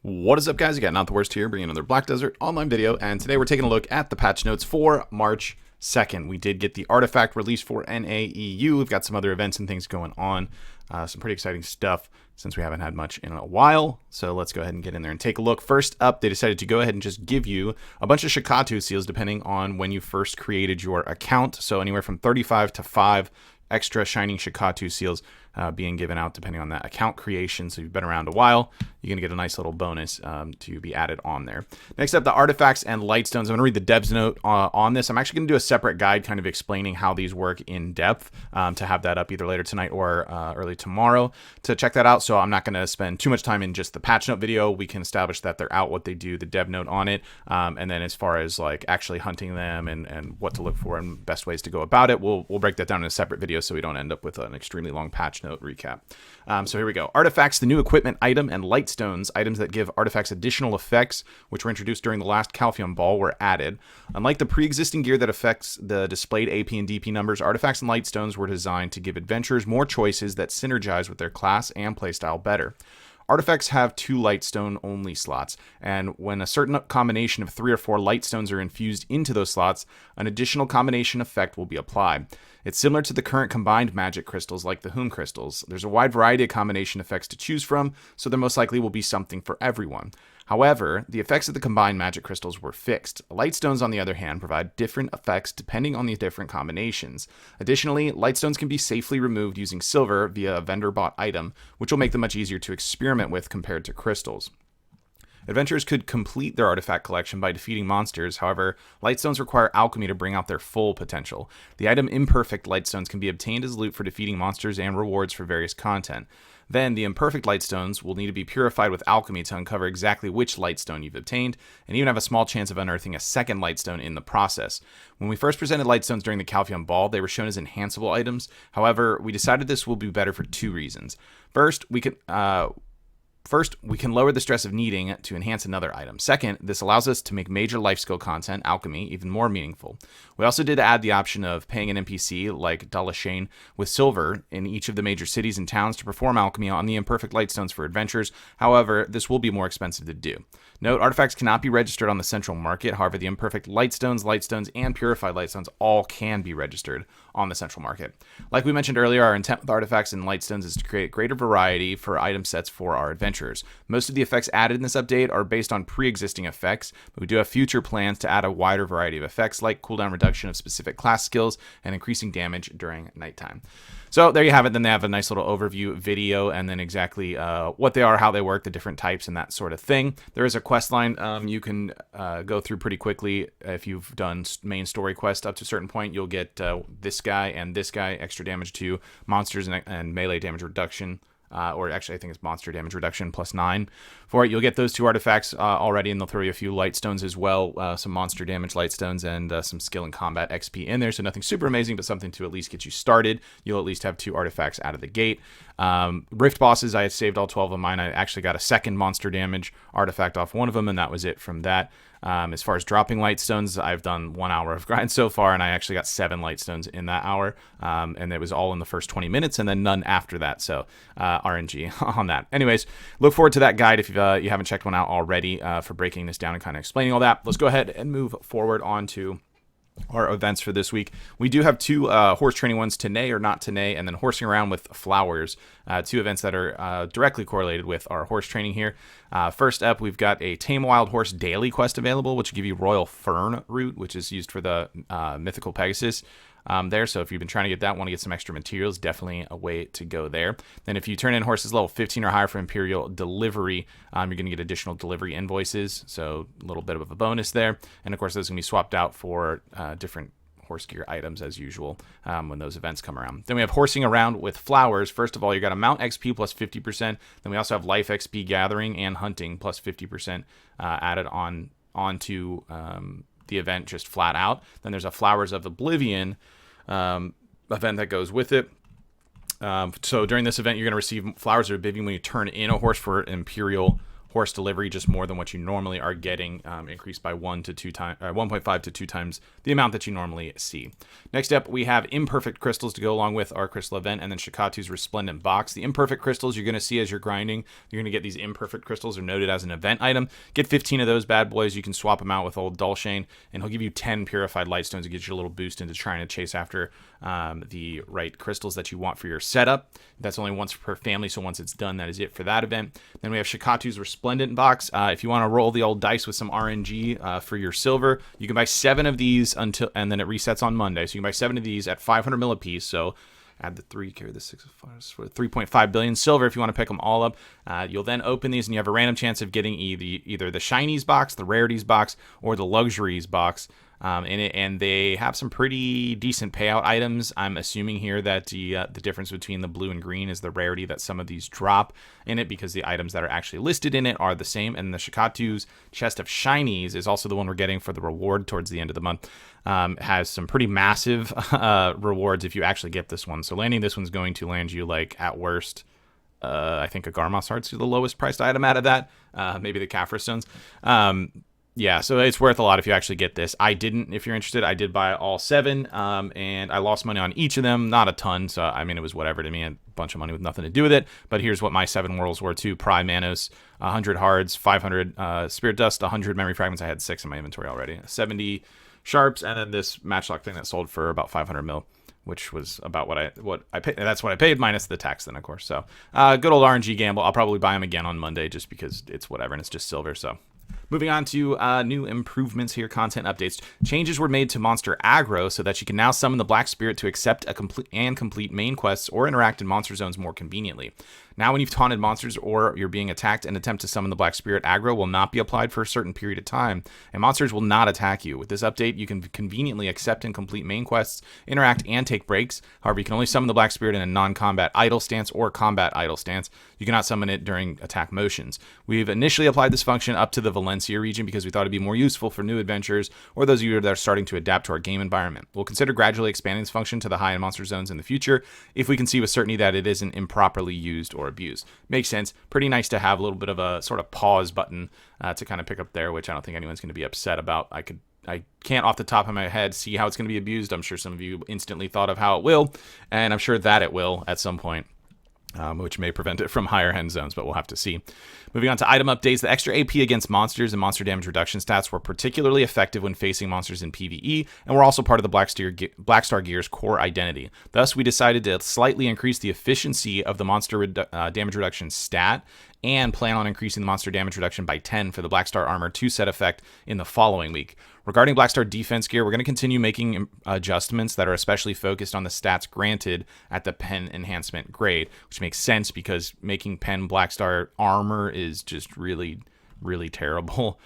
What is up, guys? You got NotTheWorst here, bringing another Black Desert online video, and today we're taking a look at the patch notes for March 2nd. We did get the artifact released for NAEU. We've got some other events and things going on. Some pretty exciting stuff since we haven't had much in a while. So let's go ahead and get in there and take a look. First up, they decided to go ahead and just give you a bunch of Shikatu seals depending on when you first created your account. So anywhere from 35 to 5 extra shining Shikatu seals being given out depending on that account creation. So you've been around a while, you're going to get a nice little bonus to be added on there. Next up, the artifacts and lightstones. I'm going to read the devs note on this. I'm actually going to do a separate guide kind of explaining how these work in depth to have that up either later tonight or early tomorrow to check that out. So I'm not going to spend too much time in just the patch note video. We can establish that they're out, what they do, the dev note on it. And then as far as like actually hunting them and what to look for and best ways to go about it, we'll break that down in a separate video so we don't end up with an extremely long patch note recap. So here we go. Artifacts, the new equipment item, and Lightstones, items that give artifacts additional effects, which were introduced during the last Calpheon Ball, were added. Unlike the pre-existing gear that affects the displayed AP and DP numbers, artifacts and Lightstones were designed to give adventurers more choices that synergize with their class and playstyle better. Artifacts have 2 Lightstone only slots, and when a certain combination of 3 or 4 Lightstones are infused into those slots, an additional combination effect will be applied. It's similar to the current combined magic crystals like the Hoon crystals. There's a wide variety of combination effects to choose from, so there most likely will be something for everyone. However, the effects of the combined magic crystals were fixed. Lightstones, on the other hand, provide different effects depending on the different combinations. Additionally, Lightstones can be safely removed using silver via a vendor-bought item, which will make them much easier to experiment with compared to crystals. Adventurers could complete their artifact collection by defeating monsters. However, Lightstones require alchemy to bring out their full potential. The item Imperfect Lightstones can be obtained as loot for defeating monsters and rewards for various content. Then, the imperfect Lightstones will need to be purified with alchemy to uncover exactly which Lightstone you've obtained, and even have a small chance of unearthing a second Lightstone in the process. When we first presented Lightstones during the Calpheon Ball, they were shown as enhanceable items. However, we decided this will be better for 2 reasons. First, we can lower the stress of needing to enhance another item. Second, this allows us to make major life skill content, alchemy, even more meaningful. We also did add the option of paying an NPC, like Dalashane, with silver in each of the major cities and towns to perform alchemy on the imperfect Lightstones for adventurers. However, this will be more expensive to do. Note, artifacts cannot be registered on the central market. However, the imperfect Lightstones, and purified Lightstones all can be registered on the central market. Like we mentioned earlier, our intent with artifacts and Lightstones is to create greater variety for item sets for our adventurers. Most of the effects added in this update are based on pre-existing effects, but we do have future plans to add a wider variety of effects like cooldown reduction of specific class skills and increasing damage during nighttime. So there you have it. Then they have a nice little overview video and then exactly what they are, how they work, the different types and that sort of thing. There is a quest line you can go through pretty quickly. If you've done main story quest up to a certain point, you'll get this guy and this guy, extra damage to monsters and melee damage reduction. Or actually I think it's monster damage reduction +9 for it. You'll get those 2 artifacts already, and they'll throw you a few Lightstones as well, some monster damage Lightstones and some skill and combat XP in there, so nothing super amazing, but something to at least get you started. You'll at least have 2 artifacts out of the gate. Rift bosses, I saved all 12 of mine. I actually got a second monster damage artifact off one of them, and that was it from that. As far as dropping Lightstones, I've done 1 hour of grind so far, and I actually got 7 Lightstones in that hour, and it was all in the first 20 minutes, and then none after that, so RNG on that. Anyways, look forward to that guide if you haven't checked one out already for breaking this down and kind of explaining all that. Let's go ahead and move forward on to our events for this week. We do have 2 horse training ones, Today or Not Today, and then Horsing Around with Flowers, 2 events that are directly correlated with our horse training here. First up, we've got a Tame a Wild Horse daily quest available, which will give you Royal Fern Root, which is used for the Mythical Pegasus. There, so if you've been trying to get that, want to get some extra materials, definitely a way to go there. Then if you turn in horses level 15 or higher for Imperial Delivery, you're going to get additional delivery invoices, so a little bit of a bonus there. And of course, those are going to be swapped out for different horse gear items as usual when those events come around. Then we have Horsing Around with Flowers. First of all, you got a Mount XP +50%. Then we also have Life XP Gathering and Hunting +50% added onto the event just flat out. Then there's a Flowers of Oblivion event that goes with it. So during this event, you're going to receive Flowers of Oblivion when you turn in a horse for Imperial horse delivery, just more than what you normally are getting, increased by 1.5 to 2 times the amount that you normally see. Next up, we have imperfect crystals to go along with our crystal event, and then Shikatu's resplendent box. The imperfect crystals you're going to see as you're grinding. You're going to get these imperfect crystals are noted as an event item. Get 15 of those bad boys. You can swap them out with old Dulshane, and he'll give you 10 purified lightstones to get you a little boost into trying to chase after the right crystals that you want for your setup. That's only once per family, so once it's done, that is it for that event. Then we have Shikatu's resplendent box. If you want to roll the old dice with some RNG for your silver, you can buy 7 of these and then it resets on Monday. So you can buy 7 of these at 500 mil a piece. So add the 3, carry the 6, 3.5 billion silver if you want to pick them all up. You'll then open these and you have a random chance of getting either the shinies box, the rarities box, or the luxuries box. And they have some pretty decent payout items. I'm assuming here that the difference between the blue and green is the rarity that some of these drop in it, because the items that are actually listed in it are the same. And the Shikatu's chest of shinies is also the one we're getting for the reward towards the end of the month. Has some pretty massive rewards if you actually get this one. So landing this one's going to land you, like, at worst, I think a Garmoth's Heart's the lowest priced item out of that. Maybe the Kaphra Stones. Yeah, so it's worth a lot if you actually get this. I didn't, if you're interested. I did buy all 7, and I lost money on each of them. Not a ton, so I mean, it was whatever to me. A bunch of money with nothing to do with it. But here's what my 7 worlds were too. Prime Manos, 100 Hards, 500 Spirit Dust, 100 Memory Fragments. I had 6 in my inventory already. 70 Sharps, and then this Matchlock thing that sold for about 500 mil. Which was about what I paid. That's what I paid minus the tax then, of course. So good old RNG gamble. I'll probably buy them again on Monday just because it's whatever and it's just silver. So moving on to new improvements here, content updates. Changes were made to monster aggro so that you can now summon the Black Spirit to accept a complete main quests or interact in monster zones more conveniently. Now when you've taunted monsters or you're being attacked, an attempt to summon the Black Spirit aggro will not be applied for a certain period of time, and monsters will not attack you. With this update, you can conveniently accept and complete main quests, interact, and take breaks. However, you can only summon the Black Spirit in a non-combat idle stance or combat idle stance. You cannot summon it during attack motions. We've initially applied this function up to the Valencia region because we thought it'd be more useful for new adventurers or those of you that are starting to adapt to our game environment. We'll consider gradually expanding this function to the high-end monster zones in the future if we can see with certainty that it isn't improperly used or abused. Makes sense. Pretty nice to have a little bit of a sort of pause button to kind of pick up there, which I don't think anyone's going to be upset about. I can't off the top of my head see how it's going to be abused. I'm sure some of you instantly thought of how it will, and I'm sure that it will at some point. Which may prevent it from higher end zones, but we'll have to see. Moving on to item updates, the extra AP against monsters and monster damage reduction stats were particularly effective when facing monsters in PvE, and were also part of the Blackstar Gear's core identity. Thus, we decided to slightly increase the efficiency of the monster damage reduction stat, and plan on increasing the monster damage reduction by 10 for the Blackstar Armor 2 set effect in the following week. Regarding Blackstar defense gear, we're going to continue making adjustments that are especially focused on the stats granted at the pen enhancement grade, which makes sense because making pen Blackstar armor is just really terrible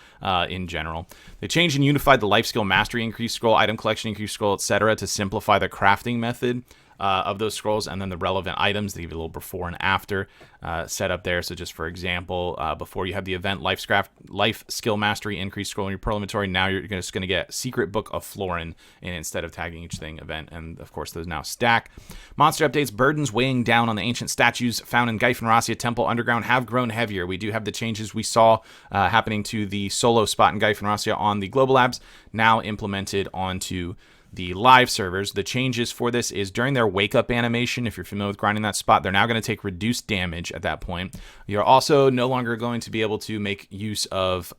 in general. They changed and unified the life skill mastery increase scroll, item collection increase scroll, etc. to simplify the crafting method of those scrolls, and then the relevant items. They give you a little before and after setup there. So just for example, before you have the event life skill mastery increase scroll in your Pearl inventory, now you're just going to get Secret Book of Florin, and instead of tagging each thing event, and of course those now stack. Monster updates, burdens weighing down on the ancient statues found in Gyphonrasia Temple Underground have grown heavier. We do have the changes we saw happening to the solo spot in Gyphonrasia on the Global Labs now implemented onto the live servers. The changes for this is during their wake up animation. If you're familiar with grinding that spot, they're now going to take reduced damage at that point. You're also no longer going to be able to make use of,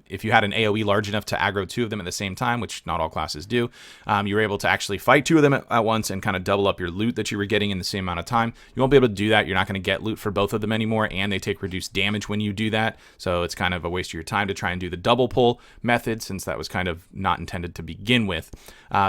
if you had an AoE large enough to aggro 2 of them at the same time, which not all classes do, you were able to actually fight 2 of them at once and kind of double up your loot that you were getting in the same amount of time. You won't be able to do that. You're not going to get loot for both of them anymore, and they take reduced damage when you do that. So it's kind of a waste of your time to try and do the double pull method, since that was kind of not intended to begin with.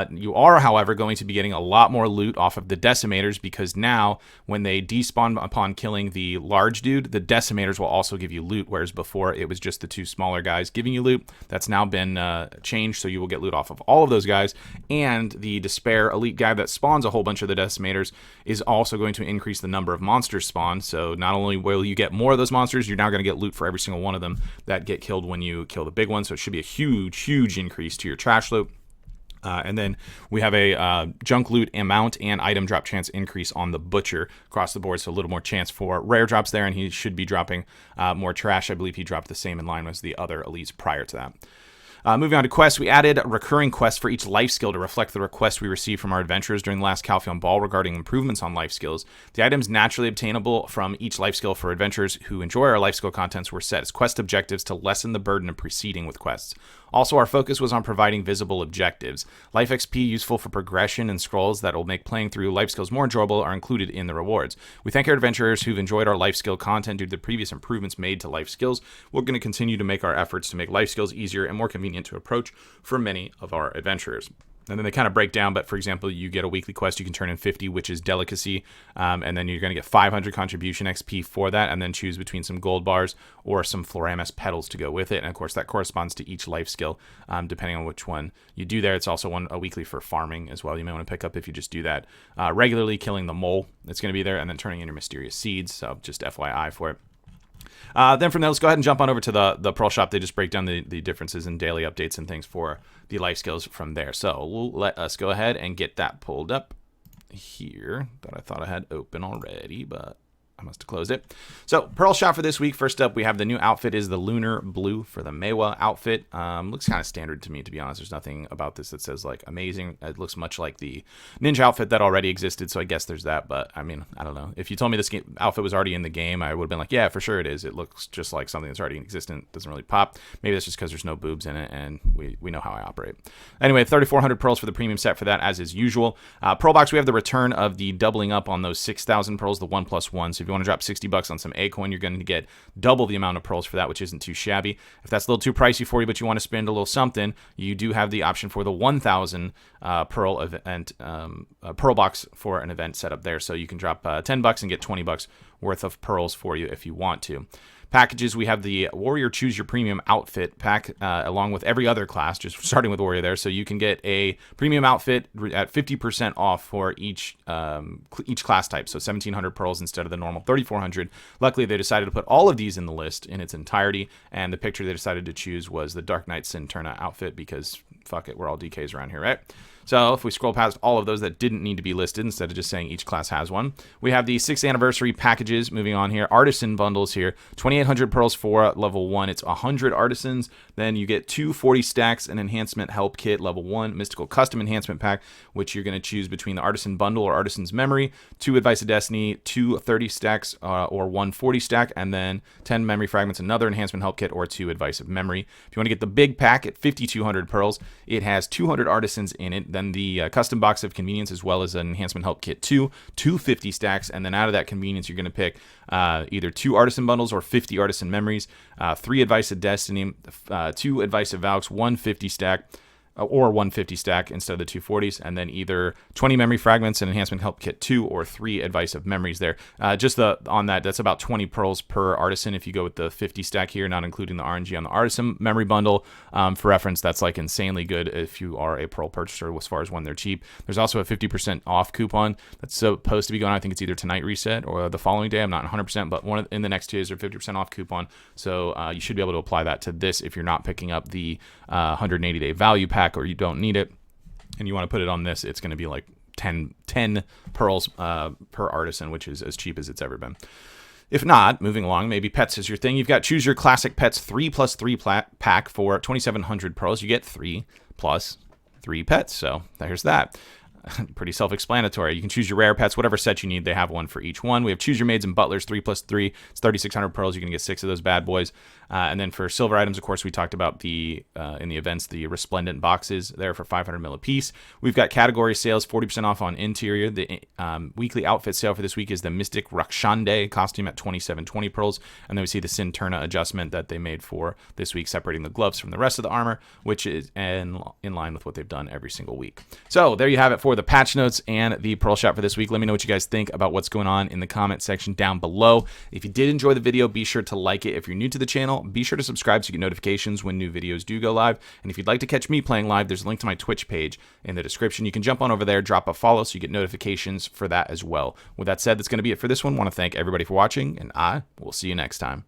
You are, however, going to be getting a lot more loot off of the Decimators, because now when they despawn upon killing the large dude, the Decimators will also give you loot, whereas before it was just the 2 smaller guys giving you loot. That's now been changed, so you will get loot off of all of those guys, and the Despair Elite guy that spawns a whole bunch of the Decimators is also going to increase the number of monsters spawned. So not only will you get more of those monsters, you're now going to get loot for every single one of them that get killed when you kill the big one, so it should be a huge increase to your trash loot. And then we have a junk loot amount and item drop chance increase on the Butcher across the board, so a little more chance for rare drops there, and he should be dropping more trash. I believe he dropped the same in line as the other elites prior to that. Moving on to quests, we added recurring quests for each life skill to reflect the requests we received from our adventurers during the last Calpheon Ball regarding improvements on life skills. The items naturally obtainable from each life skill for adventurers who enjoy our life skill contents were set as quest objectives to lessen the burden of proceeding with quests. Also, our focus was on providing visible objectives. Life XP useful for progression and scrolls that will make playing through life skills more enjoyable are included in the rewards. We thank our adventurers who've enjoyed our life skill content due to the previous improvements made to life skills. We're going to continue to make our efforts to make life skills easier and more convenient to approach for many of our adventurers. And then they kind of break down, but for example, you get a weekly quest, you can turn in 50, which is delicacy, and then you're going to get 500 contribution XP for that, and then choose between some gold bars or some Floramus petals to go with it. And of course, that corresponds to each life skill, depending on which one you do there. It's also a weekly for farming as well. You may want to pick up if you just do that regularly, killing the mole that's going to be there, and then turning in your mysterious seeds. So just FYI for it. Then from there, let's go ahead and jump on over to the Pearl Shop. They just break down the differences in daily updates and things for the life skills from there. So we'll let us go ahead and get that pulled up here that I thought I had open already, but I must have closed it. So Pearl Shop for this week. First up, we have the new outfit is the Lunar Blue for the Maewa outfit. Looks kind of standard to me, to be honest. There's nothing about this that says like amazing. It looks much like the Ninja outfit that already existed, so I guess there's that. But I mean, I don't know. If you told me this outfit was already in the game, I would have been like, yeah, for sure it is. It looks just like something that's already existent. Doesn't really pop. Maybe that's just because there's no boobs in it, and we know how I operate. Anyway, 3,400 pearls for the premium set for that, as is usual. Pearl box, we have the return of the doubling up on those 6,000 pearls, the 1+1. So if you want to drop $60 on some A coin, you're going to get double the amount of pearls for that, which isn't too shabby. If that's a little too pricey for you, but you want to spend a little something, you do have the option for the 1,000 pearl event, pearl box for an event setup there. So you can drop $10 and get $20 worth of pearls for you if you want to. Packages, we have the Warrior Choose Your Premium Outfit pack, along with every other class, just starting with Warrior there. So you can get a premium outfit at 50% off for each class type. So 1,700 pearls instead of the normal 3,400. Luckily, they decided to put all of these in the list in its entirety, and the picture they decided to choose was the Dark Knight Sinterna outfit because fuck it, we're all DKs around here, right? So if we scroll past all of those that didn't need to be listed, instead of just saying each class has one, we have the 6th anniversary packages. Moving on here, artisan bundles here, 2,800 pearls for level 1. It's 100 artisans. Then you get 2 40 stacks, an enhancement help kit, level 1, mystical custom enhancement pack, which you're going to choose between the artisan bundle or artisan's memory, 2 advice of destiny, 2 30 stacks or 1 40 stack, and then 10 memory fragments, another enhancement help kit, or 2 advice of memory. If you want to get the big pack at 5,200 pearls, it has 200 artisans in it. Then the custom box of convenience, as well as an enhancement help kit 2, 250 stacks, and then out of that convenience, you're going to pick either 2 artisan bundles or 50 artisan memories, 3 advice of destiny, 2 advice of Valks, 150 stack, or 150 stack instead of the 240s, and then either 20 memory fragments and enhancement help kit 2 or 3 advice of memories there. On that, that's about 20 pearls per artisan if you go with the 50 stack here, not including the RNG on the artisan memory bundle. For reference, that's like insanely good if you are a pearl purchaser as far as when they're cheap. There's also a 50% off coupon that's supposed to be going on. I think it's either tonight reset or the following day. I'm not 100%, but in the next 2 days, there's a 50% off coupon. So you should be able to apply that to this if you're not picking up the 180-day value pack, or you don't need it and you want to put it on this. It's going to be like 10 pearls per artisan, which is as cheap as it's ever been. If not, moving along, maybe pets is your thing. You've got Choose Your Classic Pets 3+3 pack for 2,700 pearls. You get 3 plus 3 pets, so there's that. Pretty self-explanatory. You can choose your rare pets, whatever set you need. They have one for each one. We have Choose Your Maids and Butlers 3+3. It's 3,600 pearls. You can get 6 of those bad boys. And then for silver items, of course, we talked about in the events, the resplendent boxes there for 500 mil a piece. We've got category sales, 40% off on interior. The weekly outfit sale for this week is the Mystic Rakshande costume at 2,720 pearls. And then we see the Sinterna adjustment that they made for this week, separating the gloves from the rest of the armor, which is in line with what they've done every single week. So there you have it for the patch notes and the Pearl Shop for this week. Let me know what you guys think about what's going on in the comment section down below. If you did enjoy the video, be sure to like it. If you're new to the channel, be sure to subscribe so you get notifications when new videos do go live. And if you'd like to catch me playing live, there's a link to my Twitch page in the description. You can jump on over there, drop a follow so you get notifications for that as well. With that said, that's going to be it for this one. I want to thank everybody for watching, and I will see you next time.